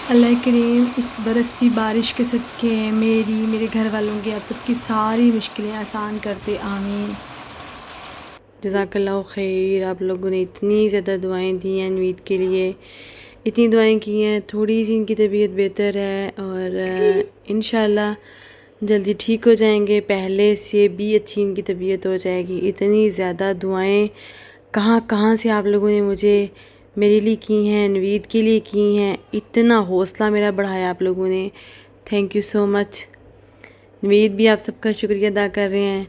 اللہ کریم اس برستی بارش کے صدقے میری میرے گھر والوں کی آپ سب کی ساری مشکلیں آسان کر دے، آمین۔ جزاک اللہ خیر۔ آپ لوگوں نے اتنی زیادہ دعائیں دی ہیں نوید کے لیے، اتنی دعائیں کی ہیں، تھوڑی سی ان کی طبیعت بہتر ہے اور انشاءاللہ جلدی ٹھیک ہو جائیں گے، پہلے سے بھی اچھی ان کی طبیعت ہو جائے گی۔ اتنی زیادہ دعائیں کہاں کہاں سے آپ لوگوں نے مجھے میرے لیے کی ہیں، نوید کے لیے کی ہیں، اتنا حوصلہ میرا بڑھایا آپ لوگوں نے، تھینک یو سو مچ۔ نوید بھی آپ سب کا شکریہ ادا کر رہے ہیں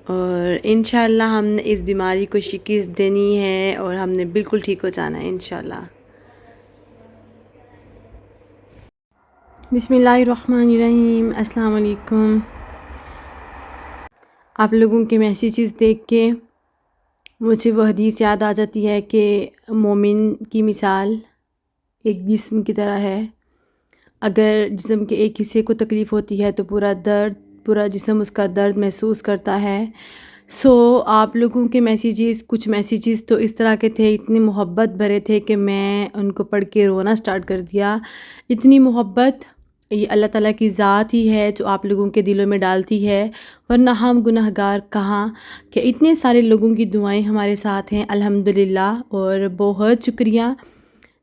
اور انشاءاللہ ہم نے اس بیماری کو شکست دینی ہے اور ہم نے بالکل ٹھیک ہو جانا ہے انشاءاللہ۔ بسم اللہ الرحمن الرحیم۔ السلام علیکم۔ آپ لوگوں کے میسیجز دیکھ کے مجھے وہ حدیث یاد آ جاتی ہے کہ مومن کی مثال ایک جسم کی طرح ہے، اگر جسم کے ایک حصے کو تکلیف ہوتی ہے تو پورا جسم اس کا درد محسوس کرتا ہے۔ آپ لوگوں کے کچھ میسیجز تو اس طرح کے تھے، اتنی محبت بھرے تھے کہ میں ان کو پڑھ کے رونا سٹارٹ کر دیا۔ اتنی محبت یہ اللہ تعالیٰ کی ذات ہی ہے جو آپ لوگوں کے دلوں میں ڈالتی ہے، ورنہ ہم گناہ گار کہاں، کہ اتنے سارے لوگوں کی دعائیں ہمارے ساتھ ہیں الحمدللہ۔ اور بہت شکریہ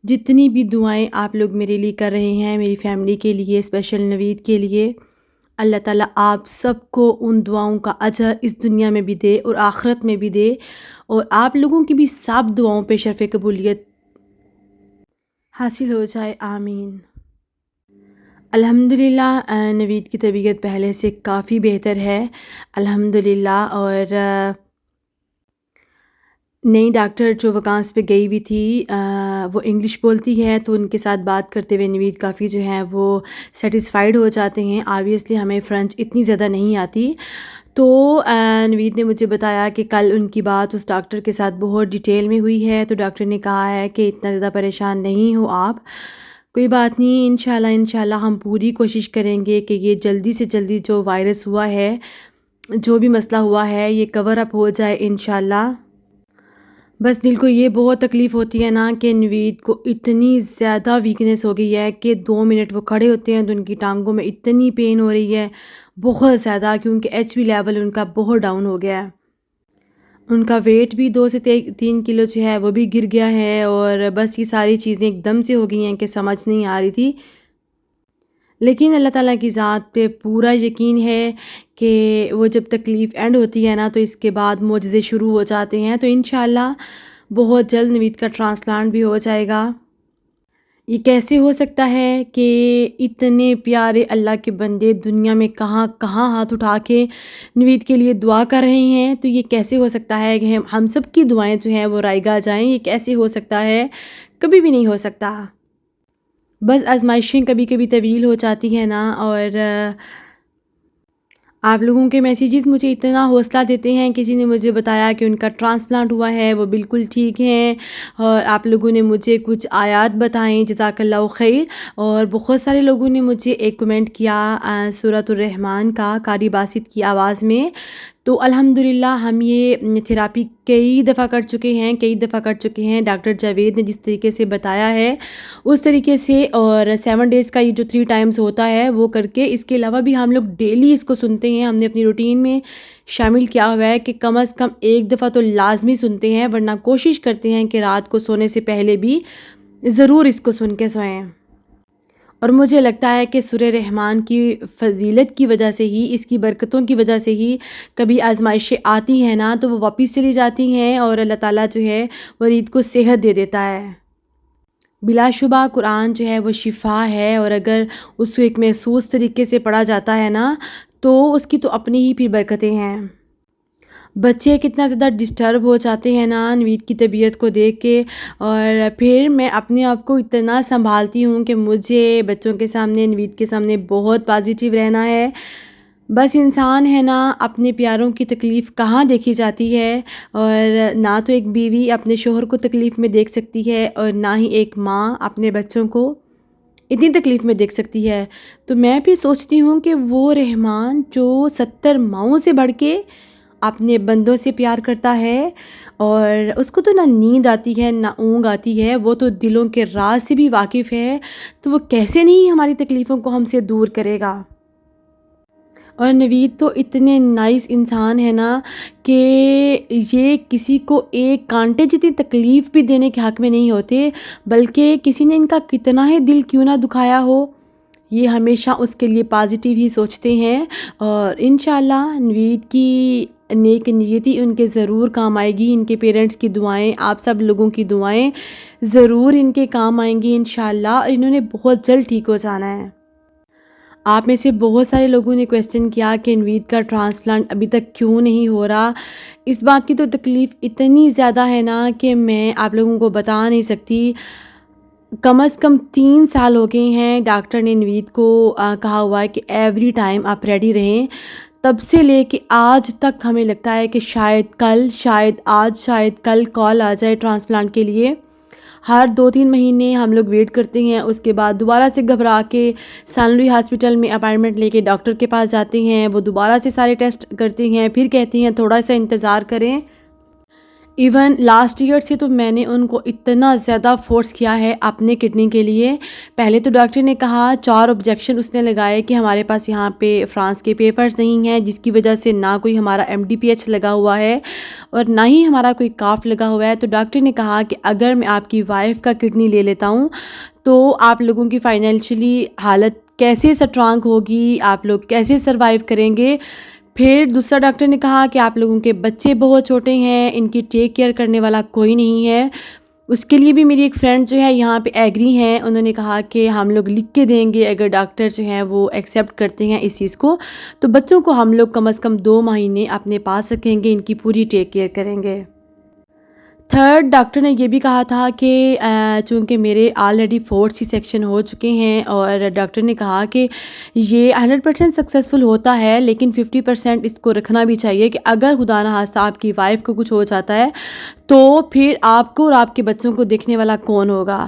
جتنی بھی دعائیں آپ لوگ میرے لیے کر رہے ہیں، میری فیملی کے لیے، اسپیشل نوید کے لیے۔ اللہ تعالیٰ آپ سب کو ان دعاؤں کا اجر اس دنیا میں بھی دے اور آخرت میں بھی دے، اور آپ لوگوں کی بھی سب دعاؤں پہ شرف قبولیت حاصل ہو جائے، آمین۔ الحمدللہ نوید کی طبیعت پہلے سے کافی بہتر ہے الحمدللہ، اور نئی ڈاکٹر جو وکانس پہ گئی ہوئی تھی وہ انگلش بولتی ہے، تو ان کے ساتھ بات کرتے ہوئے نوید کافی جو ہے وہ سیٹسفائیڈ ہو جاتے ہیں۔ آبویسلی ہمیں فرینچ اتنی زیادہ نہیں آتی، تو نوید نے مجھے بتایا کہ کل ان کی بات اس ڈاکٹر کے ساتھ بہت ڈیٹیل میں ہوئی ہے، تو ڈاکٹر نے کہا ہے کہ اتنا زیادہ پریشان نہیں ہو آپ، کوئی بات نہیں، انشاءاللہ ہم پوری کوشش کریں گے کہ یہ جلدی سے جلدی جو وائرس ہوا ہے، جو بھی مسئلہ ہوا ہے، یہ کور اپ ہو جائے انشاءاللہ۔ بس دل کو یہ بہت تکلیف ہوتی ہے نا کہ نوید کو اتنی زیادہ ویکنیس ہو گئی ہے کہ 2 منٹ وہ کھڑے ہوتے ہیں تو ان کی ٹانگوں میں اتنی پین ہو رہی ہے بہت زیادہ، کیونکہ ایچ بی لیول ان کا بہت ڈاؤن ہو گیا ہے۔ ان کا ویٹ بھی 2 سے 3 کلو جو ہے وہ بھی گر گیا ہے، اور بس یہ ساری چیزیں ایک دم سے ہو گئی ہیں کہ سمجھ نہیں آ رہی تھی، لیکن اللہ تعالیٰ کی ذات پہ پورا یقین ہے کہ وہ جب تکلیف اینڈ ہوتی ہے نا تو اس کے بعد معجزے شروع ہو جاتے ہیں، تو انشاءاللہ بہت جلد نوید کا ٹرانسپلانٹ بھی ہو جائے گا۔ یہ کیسے ہو سکتا ہے کہ اتنے پیارے اللہ کے بندے دنیا میں کہاں کہاں ہاتھ اٹھا کے نوید کے لیے دعا کر رہے ہیں، تو یہ کیسے ہو سکتا ہے کہ ہم سب کی دعائیں جو ہیں وہ رائگاں جائیں؟ یہ کیسے ہو سکتا ہے؟ کبھی بھی نہیں ہو سکتا۔ بس آزمائشیں کبھی کبھی طویل ہو جاتی ہیں نا، اور آپ لوگوں کے میسیجز مجھے اتنا حوصلہ دیتے ہیں۔ کسی نے مجھے بتایا کہ ان کا ٹرانسپلانٹ ہوا ہے، وہ بالکل ٹھیک ہیں، اور آپ لوگوں نے مجھے کچھ آیات بتائیں، جزاک اللہ خیر۔ اور بہت سارے لوگوں نے مجھے ایک کمنٹ کیا سورۃ الرحمن کا قاری باسط کی آواز میں، تو الحمدللہ ہم یہ تھراپی کئی دفعہ کر چکے ہیں ڈاکٹر جاوید نے جس طریقے سے بتایا ہے اس طریقے سے، اور 7 ڈیز کا یہ جو 3 ٹائمز ہوتا ہے وہ کر کے، اس کے علاوہ بھی ہم لوگ ڈیلی اس کو سنتے ہیں، ہم نے اپنی روٹین میں شامل کیا ہوا ہے کہ کم از کم ایک دفعہ تو لازمی سنتے ہیں، ورنہ کوشش کرتے ہیں کہ رات کو سونے سے پہلے بھی ضرور اس کو سن کے سوئیں۔ اور مجھے لگتا ہے کہ سورہ رحمان کی فضیلت کی وجہ سے ہی، اس کی برکتوں کی وجہ سے ہی کبھی آزمائشیں آتی ہیں نا تو وہ واپس چلی جاتی ہیں، اور اللہ تعالیٰ جو ہے وہ ریت کو صحت دے دیتا ہے۔ بلا شبہ قرآن جو ہے وہ شفا ہے، اور اگر اس کو ایک محسوس طریقے سے پڑھا جاتا ہے نا تو اس کی تو اپنی ہی پھر برکتیں ہیں۔ بچے کتنا زیادہ ڈسٹرب ہو جاتے ہیں نا نوید کی طبیعت کو دیکھ کے، اور پھر میں اپنے آپ کو اتنا سنبھالتی ہوں کہ مجھے بچوں کے سامنے، نوید کے سامنے بہت پازیٹیو رہنا ہے۔ بس انسان ہے نا، اپنے پیاروں کی تکلیف کہاں دیکھی جاتی ہے، اور نہ تو ایک بیوی اپنے شوہر کو تکلیف میں دیکھ سکتی ہے، اور نہ ہی ایک ماں اپنے بچوں کو اتنی تکلیف میں دیکھ سکتی ہے۔ تو میں بھی سوچتی ہوں کہ وہ رحمان جو 70 ماؤں سے بڑھ کے اپنے بندوں سے پیار کرتا ہے اور اس کو تو نہ نیند آتی ہے نہ اونگ آتی ہے، وہ تو دلوں کے راز سے بھی واقف ہے، تو وہ کیسے نہیں ہماری تکلیفوں کو ہم سے دور کرے گا۔ اور نوید تو اتنے نائس انسان ہے نا کہ یہ کسی کو ایک کانٹے جتنی تکلیف بھی دینے کے حق میں نہیں ہوتے، بلکہ کسی نے ان کا کتنا ہی دل کیوں نہ دکھایا ہو، یہ ہمیشہ اس کے لیے پازیٹیو ہی سوچتے ہیں۔ اور انشاءاللہ نوید کی نیک نیتی ان کے ضرور کام آئے گی، ان کے پیرنٹس کی دعائیں، آپ سب لوگوں کی دعائیں ضرور ان کے کام آئیں گی انشاءاللہ، اور انہوں نے بہت جلد ٹھیک ہو جانا ہے۔ آپ میں سے بہت سارے لوگوں نے کویسچن کیا کہ نوید کا ٹرانسپلانٹ ابھی تک کیوں نہیں ہو رہا۔ اس بات کی تو تکلیف اتنی زیادہ ہے نا کہ میں آپ لوگوں کو بتا نہیں سکتی۔ کم از کم 3 سال ہو گئے ہیں ڈاکٹر نے نوید کو کہا ہوا ہے کہ ایوری ٹائم آپ ریڈی رہیں، تب سے لے کے آج تک ہمیں لگتا ہے کہ شاید کل، شاید آج، شاید کل کال آ جائے ٹرانسپلانٹ کے لیے۔ ہر 2-3 مہینے ہم لوگ ویٹ کرتے ہیں، اس کے بعد دوبارہ سے گھبرا کے سان لوئی ہاسپٹل میں اپائنٹمنٹ لے کے ڈاکٹر کے پاس جاتے ہیں، وہ دوبارہ سے سارے ٹیسٹ کرتے ہیں، پھر کہتے ہیں تھوڑا سا انتظار کریں۔ ایون لاسٹ ایئر سے تو میں نے ان کو اتنا زیادہ فورس کیا ہے اپنے کڈنی کے لیے۔ پہلے تو ڈاکٹر نے کہا 4 آبجیکشن اس نے لگائے کہ ہمارے پاس یہاں پہ فرانس کے پیپرز نہیں ہیں، جس کی وجہ سے نہ کوئی ہمارا MDPH لگا ہوا ہے اور نہ ہی ہمارا کوئی کاف لگا ہوا ہے۔ تو ڈاکٹر نے کہا کہ اگر میں آپ کی وائف کا کڈنی لے لیتا ہوں تو آپ لوگوں کی فائنینشلی حالت کیسے اسٹرانگ ہوگی، آپ لوگ کیسے سروائیو کریں گے۔ پھر دوسرا ڈاکٹر نے کہا کہ آپ لوگوں کے بچے بہت چھوٹے ہیں، ان کی ٹیک کیئر کرنے والا کوئی نہیں ہے۔ اس کے لیے بھی میری ایک فرینڈ جو ہے یہاں پہ ایگری ہیں، انہوں نے کہا کہ ہم لوگ لکھ کے دیں گے اگر ڈاکٹر جو ہیں وہ ایکسیپٹ کرتے ہیں اس چیز کو، تو بچوں کو ہم لوگ کم از کم 2 مہینے اپنے پاس رکھیں گے، ان کی پوری ٹیک کیئر کریں گے۔ تھرڈ ڈاکٹر نے یہ بھی کہا تھا کہ چونکہ میرے آلریڈی 4 سی سیکشن ہو چکے ہیں، اور ڈاکٹر نے کہا کہ یہ 100% سکسیزفل ہوتا ہے، لیکن 50% اس کو رکھنا بھی چاہیے کہ اگر خدا نخواستہ آپ کی وائف کو کچھ ہو جاتا ہے تو پھر آپ کو اور آپ کے بچوں کو دیکھنے والا کون ہوگا۔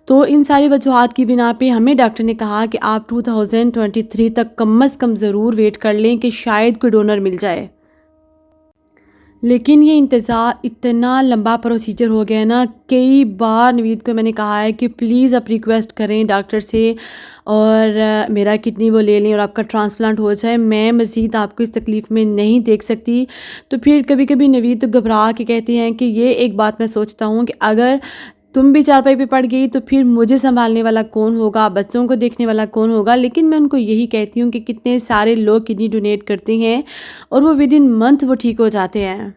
تو ان ساری وجوہات کی بنا پہ ہمیں ڈاکٹر نے کہا کہ آپ 2023 تک کم از کم ضرور ویٹ کر لیں کہ شاید کوئی ڈونر مل جائے۔ لیکن یہ انتظار اتنا لمبا پروسیجر ہو گیا نا، کئی بار نوید کو میں نے کہا ہے کہ پلیز آپ ریکویسٹ کریں ڈاکٹر سے اور میرا کڈنی وہ لے لیں اور آپ کا ٹرانسپلانٹ ہو جائے، میں مزید آپ کو اس تکلیف میں نہیں دیکھ سکتی۔ تو پھر کبھی کبھی نوید تو گھبرا کے کہتے ہیں کہ یہ ایک بات میں سوچتا ہوں کہ اگر تم بھی چارپائی پہ پڑ گئی تو پھر مجھے سنبھالنے والا کون ہوگا، بچوں کو دیکھنے والا کون ہوگا۔ لیکن میں ان کو یہی کہتی ہوں کہ کتنے سارے لوگ کڈنی ڈونیٹ کرتے ہیں اور وہ ود ان منتھ وہ ٹھیک ہو جاتے ہیں۔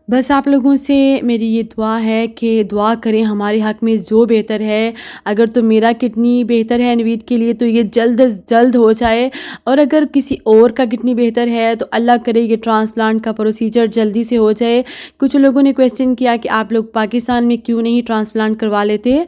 بس آپ لوگوں سے میری یہ دعا ہے کہ دعا کریں ہمارے حق میں جو بہتر ہے۔ اگر تو میرا کڈنی بہتر ہے نوید کے لیے تو یہ جلد از جلد ہو جائے، اور اگر کسی اور کا کڈنی بہتر ہے تو اللہ کرے یہ ٹرانسپلانٹ کا پروسیجر جلدی سے ہو جائے۔ کچھ لوگوں نے کویسچن کیا کہ آپ لوگ پاکستان میں کیوں نہیں ٹرانسپلانٹ کروا لیتے۔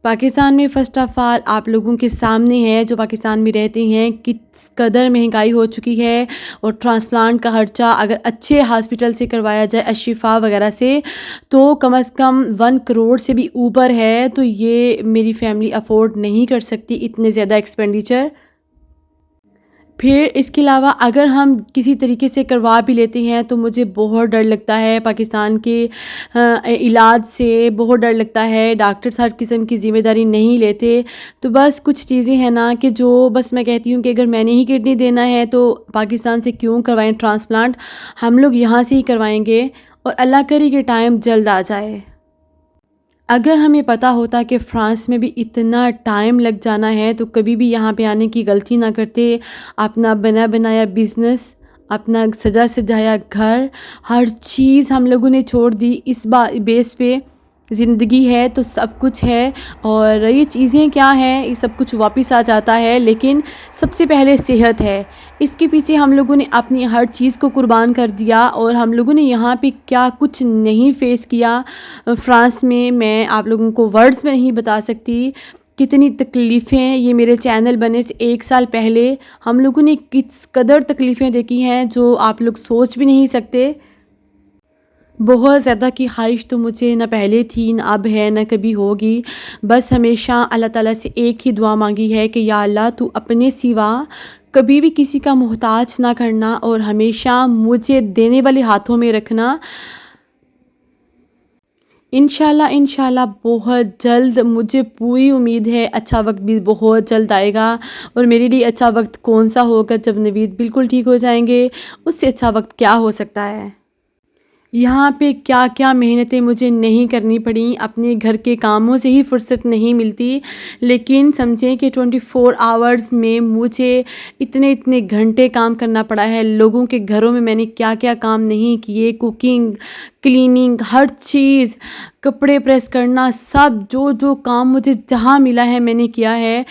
پاکستان میں فرسٹ آف آل آپ لوگوں کے سامنے ہے جو پاکستان میں رہتے ہیں کس قدر مہنگائی ہو چکی ہے، اور ٹرانسپلانٹ کا خرچہ اگر اچھے ہاسپٹل سے کروایا جائے، الشفا وغیرہ سے، تو کم از کم 1 کروڑ سے بھی اوپر ہے۔ تو یہ میری فیملی افورڈ نہیں کر سکتی اتنے زیادہ ایکسپینڈیچر۔ پھر اس کے علاوہ اگر ہم کسی طریقے سے کروا بھی لیتے ہیں تو مجھے بہت ڈر لگتا ہے پاکستان کے علاج سے، بہت ڈر لگتا ہے، ڈاکٹرز ہر قسم کی ذمہ داری نہیں لیتے۔ تو بس کچھ چیزیں ہیں نا کہ جو بس میں کہتی ہوں کہ اگر میں نے ہی کڈنی دینا ہے تو پاکستان سے کیوں کروائیں ٹرانسپلانٹ، ہم لوگ یہاں سے ہی کروائیں گے، اور اللہ کرے کہ ٹائم جلد آ جائے۔ اگر ہمیں پتہ ہوتا کہ فرانس میں بھی اتنا ٹائم لگ جانا ہے تو کبھی بھی یہاں پہ آنے کی غلطی نہ کرتے۔ اپنا بنا بنایا بزنس، اپنا سجا سجایا گھر، ہر چیز ہم لوگوں نے چھوڑ دی، اس بیس پہ زندگی ہے تو سب کچھ ہے، اور یہ چیزیں کیا ہیں، یہ سب کچھ واپس آ جاتا ہے، لیکن سب سے پہلے صحت ہے۔ اس کے پیچھے ہم لوگوں نے اپنی ہر چیز کو قربان کر دیا، اور ہم لوگوں نے یہاں پہ کیا کچھ نہیں فیس کیا فرانس میں آپ لوگوں کو ورڈز میں نہیں بتا سکتی۔ کتنی تکلیفیں، یہ میرے چینل بنے سے 1 سال پہلے ہم لوگوں نے کس قدر تکلیفیں دیکھی ہیں جو آپ لوگ سوچ بھی نہیں سکتے۔ بہت زیادہ کی خواہش تو مجھے نہ پہلے تھی، نہ اب ہے، نہ کبھی ہوگی۔ بس ہمیشہ اللہ تعالیٰ سے ایک ہی دعا مانگی ہے کہ یا اللہ تو اپنے سوا کبھی بھی کسی کا محتاج نہ کرنا اور ہمیشہ مجھے دینے والے ہاتھوں میں رکھنا۔ انشاءاللہ بہت جلد، مجھے پوری امید ہے اچھا وقت بھی بہت جلد آئے گا، اور میرے لیے اچھا وقت کون سا ہوگا جب نوید بالکل ٹھیک ہو جائیں گے، اس سے اچھا وقت کیا ہو سکتا ہے۔ یہاں پہ کیا کیا محنتیں مجھے نہیں کرنی پڑیں، اپنے گھر کے کاموں سے ہی فرصت نہیں ملتی، لیکن سمجھیں کہ 24 آورز میں مجھے اتنے گھنٹے کام کرنا پڑا ہے۔ لوگوں کے گھروں میں نے کیا کیا کام نہیں کیے، کوکنگ، کلیننگ، ہر چیز، کپڑے پریس کرنا، سب جو کام مجھے جہاں ملا ہے میں نے کیا ہے،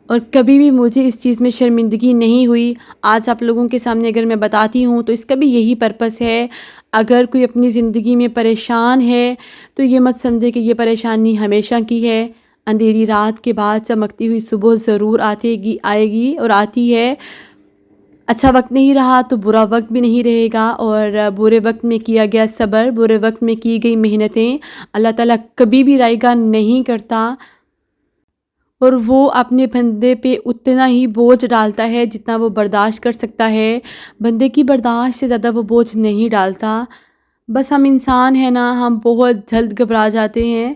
اور کبھی بھی مجھے اس چیز میں شرمندگی نہیں ہوئی۔ آج آپ لوگوں کے سامنے اگر میں بتاتی ہوں تو اس کا بھی یہی پرپس ہے۔ اگر کوئی اپنی زندگی میں پریشان ہے تو یہ مت سمجھے کہ یہ پریشانی ہمیشہ کی ہے۔ اندھیری رات کے بعد چمکتی ہوئی صبح ضرور آئے گی اور آتی ہے۔ اچھا وقت نہیں رہا تو برا وقت بھی نہیں رہے گا، اور برے وقت میں کیا گیا صبر، برے وقت میں کی گئی محنتیں اللہ تعالیٰ کبھی بھی رائیگان نہیں کرتا، اور وہ اپنے بندے پہ اتنا ہی بوجھ ڈالتا ہے جتنا وہ برداشت کر سکتا ہے۔ بندے کی برداشت سے زیادہ وہ بوجھ نہیں ڈالتا۔ بس ہم انسان ہیں نا، ہم بہت جلد گھبرا جاتے ہیں۔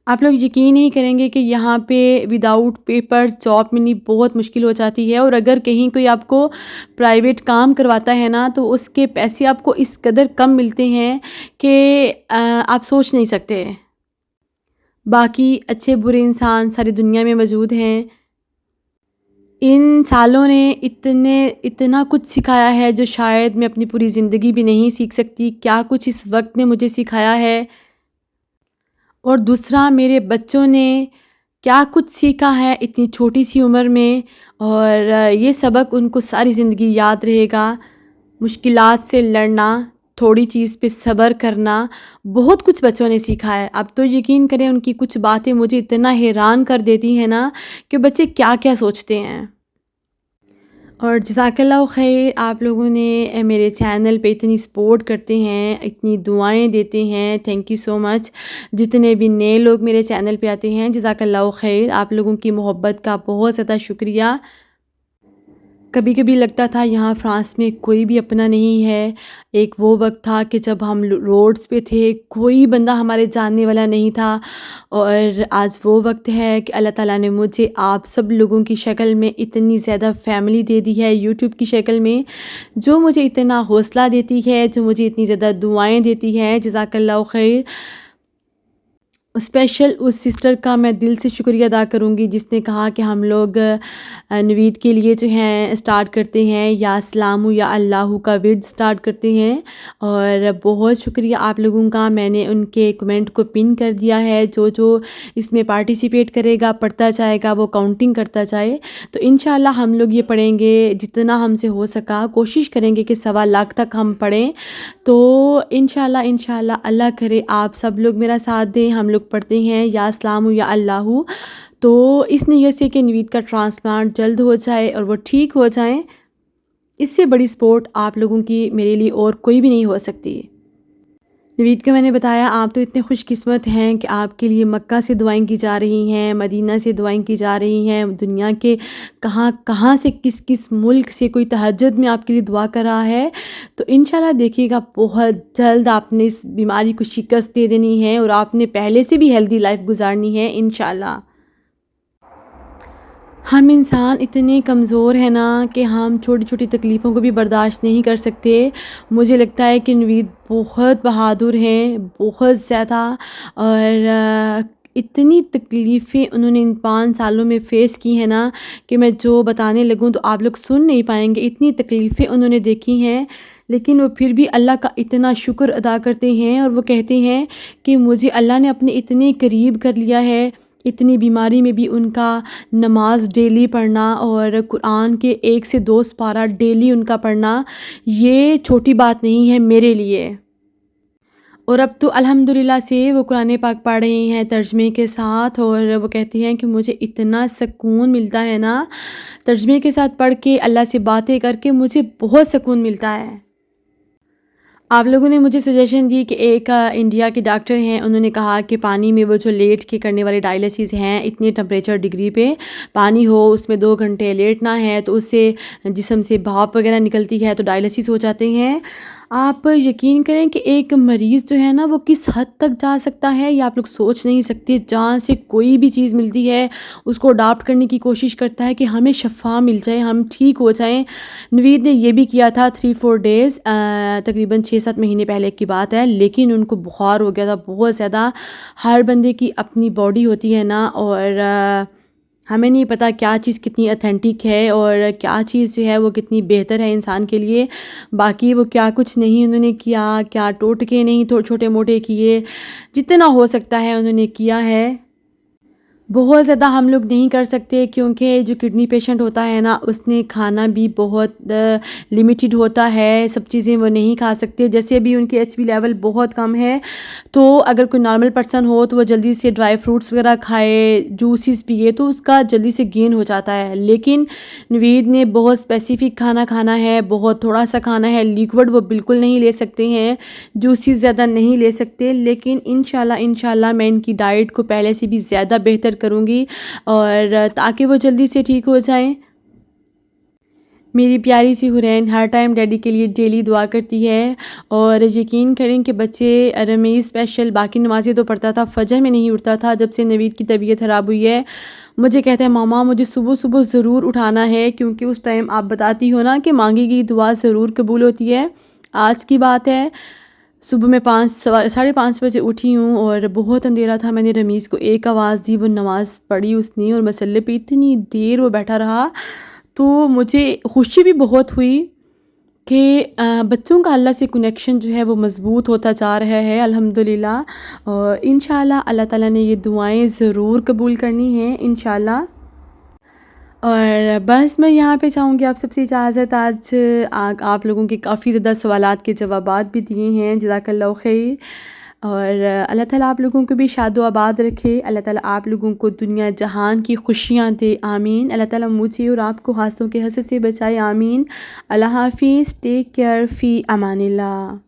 آپ لوگ یقین نہیں کریں گے کہ یہاں پہ وداؤٹ پیپرز جاب ملنی بہت مشکل ہو جاتی ہے، اور اگر کہیں کوئی آپ کو پرائیویٹ کام کرواتا ہے نا تو اس کے پیسے آپ کو اس قدر کم ملتے ہیں کہ آپ سوچ نہیں سکتے۔ باقی اچھے برے انسان ساری دنیا میں موجود ہیں۔ ان سالوں نے اتنا کچھ سکھایا ہے جو شاید میں اپنی پوری زندگی بھی نہیں سیکھ سکتی۔ کیا کچھ اس وقت نے مجھے سکھایا ہے، اور دوسرا میرے بچوں نے کیا کچھ سیکھا ہے اتنی چھوٹی سی عمر میں، اور یہ سبق ان کو ساری زندگی یاد رہے گا۔ مشکلات سے لڑنا، تھوڑی چیز پہ صبر کرنا، بہت کچھ بچوں نے سیکھا ہے۔ اب تو یقین کریں ان کی کچھ باتیں مجھے اتنا حیران کر دیتی ہیں نا کہ بچے کیا کیا سوچتے ہیں۔ اور جزاک اللہ خیر، آپ لوگوں نے میرے چینل پہ اتنی سپورٹ کرتے ہیں، اتنی دعائیں دیتے ہیں، تھینک یو سو مچ۔ جتنے بھی نئے لوگ میرے چینل پہ آتے ہیں، جزاک اللہ خیر، آپ لوگوں کی محبت کا بہت زیادہ شکریہ۔ کبھی کبھی لگتا تھا یہاں فرانس میں کوئی بھی اپنا نہیں ہے۔ ایک وہ وقت تھا کہ جب ہم روڈز پہ تھے، کوئی بندہ ہمارے جاننے والا نہیں تھا، اور آج وہ وقت ہے کہ اللہ تعالیٰ نے مجھے آپ سب لوگوں کی شکل میں اتنی زیادہ فیملی دے دی ہے، یوٹیوب کی شکل میں، جو مجھے اتنا حوصلہ دیتی ہے، جو مجھے اتنی زیادہ دعائیں دیتی ہے۔ جزاک اللہ خیر۔ اسپیشل اس سسٹر کا میں دل سے شکریہ ادا کروں گی جس نے کہا کہ ہم لوگ نوید کے لیے جو ہیں اسٹارٹ کرتے ہیں یا اسلام یا اللہ کا ورد اسٹارٹ کرتے ہیں، اور بہت شکریہ آپ لوگوں کا۔ میں نے ان کے کمنٹ کو پن کر دیا ہے، جو اس میں پارٹیسپیٹ کرے گا، پڑھتا جائے گا، وہ کاؤنٹنگ کرتا جائے، تو انشاءاللہ ہم لوگ یہ پڑھیں گے جتنا ہم سے ہو سکا، کوشش کریں گے کہ 1.25 لاکھ تک ہم پڑھیں، تو انشاءاللہ اللہ کرے آپ سب لوگ میرا ساتھ دیں، ہم لوگ پڑھتے ہیں یا اسلام یا اللہ، تو اس نیت سے کہ نوید کا ٹرانسپلانٹ جلد ہو جائے اور وہ ٹھیک ہو جائیں۔ اس سے بڑی سپورٹ آپ لوگوں کی میرے لیے اور کوئی بھی نہیں ہو سکتی۔ نوید کو میں نے بتایا آپ تو اتنے خوش قسمت ہیں کہ آپ کے لیے مکہ سے دعائیں کی جا رہی ہیں، مدینہ سے دعائیں کی جا رہی ہیں، دنیا کے کہاں سے کس ملک سے کوئی تہجد میں آپ کے لیے دعا کر رہا ہے، تو انشاءاللہ دیکھیے گا بہت جلد آپ نے اس بیماری کو شکست دے دینی ہے، اور آپ نے پہلے سے بھی ہیلدی لائف گزارنی ہے انشاءاللہ۔ ہم انسان اتنے کمزور ہیں نا کہ ہم چھوٹی چھوٹی تکلیفوں کو بھی برداشت نہیں کر سکتے۔ مجھے لگتا ہے کہ نوید بہت بہادر ہیں، بہت زیادہ، اور اتنی تکلیفیں انہوں نے ان 5 سالوں میں فیس کی ہیں نا کہ میں جو بتانے لگوں تو آپ لوگ سن نہیں پائیں گے، اتنی تکلیفیں انہوں نے دیکھی ہیں، لیکن وہ پھر بھی اللہ کا اتنا شکر ادا کرتے ہیں، اور وہ کہتے ہیں کہ مجھے اللہ نے اپنے اتنے قریب کر لیا ہے۔ اتنی بیماری میں بھی ان کا نماز ڈیلی پڑھنا اور قرآن کے 1 سے 2 سپارہ ڈیلی ان کا پڑھنا، یہ چھوٹی بات نہیں ہے میرے لیے۔ اور اب تو الحمدللہ سے وہ قرآن پاک پڑھ رہے ہیں ترجمے کے ساتھ، اور وہ کہتی ہیں کہ مجھے اتنا سکون ملتا ہے نا، ترجمے کے ساتھ پڑھ کے، اللہ سے باتیں کر کے مجھے بہت سکون ملتا ہے۔ آپ لوگوں نے مجھے سجیشن دی کہ ایک انڈیا کے ڈاکٹر ہیں، انہوں نے کہا کہ پانی میں وہ جو لیٹ کے کرنے والے ڈائلیسس ہیں، اتنے ٹمپریچر ڈگری پہ پانی ہو، اس میں 2 گھنٹے لیٹنا ہے تو اس سے جسم سے بھاپ وغیرہ نکلتی ہے تو ڈائلیسس ہو جاتے ہیں۔ آپ یقین کریں کہ ایک مریض جو ہے نا وہ کس حد تک جا سکتا ہے یہ آپ لوگ سوچ نہیں سکتے۔ جہاں سے کوئی بھی چیز ملتی ہے اس کو اڈاپٹ کرنے کی کوشش کرتا ہے کہ ہمیں شفا مل جائے، ہم ٹھیک ہو جائیں۔ نوید نے یہ بھی کیا تھا 3-4 ڈیز، تقریباً 6-7 مہینے پہلے کی بات ہے، لیکن ان کو بخار ہو گیا تھا بہت زیادہ۔ ہر بندے کی اپنی باڈی ہوتی ہے نا، اور ہمیں نہیں پتہ کیا چیز کتنی اتھینٹک ہے اور کیا چیز جو ہے وہ کتنی بہتر ہے انسان کے لیے۔ باقی وہ کیا کچھ نہیں انہوں نے کیا، کیا ٹوٹکے نہیں چھوٹے موٹے کیے، جتنا ہو سکتا ہے انہوں نے کیا ہے۔ بہت زیادہ ہم لوگ نہیں کر سکتے کیونکہ جو کڈنی پیشنٹ ہوتا ہے نا اس نے کھانا بھی بہت لمیٹڈ ہوتا ہے، سب چیزیں وہ نہیں کھا سکتے۔ جیسے بھی ان کے ایچ بی لیول بہت کم ہے تو اگر کوئی نارمل پرسن ہو تو وہ جلدی سے ڈرائی فروٹس وغیرہ کھائے، جوسز پیے تو اس کا جلدی سے گین ہو جاتا ہے۔ لیکن نوید نے بہت اسپیسیفک کھانا ہے، بہت تھوڑا سا کھانا ہے، لیکوڈ وہ بالکل نہیں لے سکتے ہیں، جوسز زیادہ نہیں لے سکتے۔ لیکن انشاءاللہ میں ان کی ڈائٹ کو پہلے سے بھی زیادہ بہتر کروں گی اور تاکہ وہ جلدی سے ٹھیک ہو جائیں۔ میری پیاری سی حرین ہر ٹائم ڈیڈی کے لیے ڈیلی دعا کرتی ہے، اور یقین کریں کہ بچے رمیز اسپیشل باقی نمازیں تو پڑھتا تھا، فجر میں نہیں اٹھتا تھا۔ جب سے نوید کی طبیعت خراب ہوئی ہے مجھے کہتا ہے ماما مجھے صبح ضرور اٹھانا ہے، کیونکہ اس ٹائم آپ بتاتی ہو نا کہ مانگی گئی دعا ضرور قبول ہوتی ہے۔ آج کی بات ہے، صبح میں 5:30 بجے اٹھی ہوں اور بہت اندھیرا تھا۔ میں نے رمیز کو ایک آواز دی، وہ نماز پڑھی اس نے، اور مسلے پہ اتنی دیر وہ بیٹھا رہا تو مجھے خوشی بھی بہت ہوئی کہ بچوں کا اللہ سے کنیکشن جو ہے وہ مضبوط ہوتا جا رہا ہے الحمدللہ۔ اور انشاءاللہ اللہ تعالیٰ نے یہ دعائیں ضرور قبول کرنی ہیں انشاءاللہ۔ اور بس میں یہاں پہ چاہوں گی آپ سب سے اجازت۔ آج آپ لوگوں کے کافی زیادہ سوالات کے جوابات بھی دیے ہیں، جزاک اللہ خیر۔ اور اللہ تعالیٰ آپ لوگوں کو بھی شاد و آباد رکھے، اللہ تعالیٰ آپ لوگوں کو دنیا جہان کی خوشیاں دے، آمین۔ اللہ تعالیٰ مجھے اور آپ کو حادثوں کے حسد سے بچائے، آمین۔ اللہ حافظ، ٹیک کیئر، فی امان اللہ۔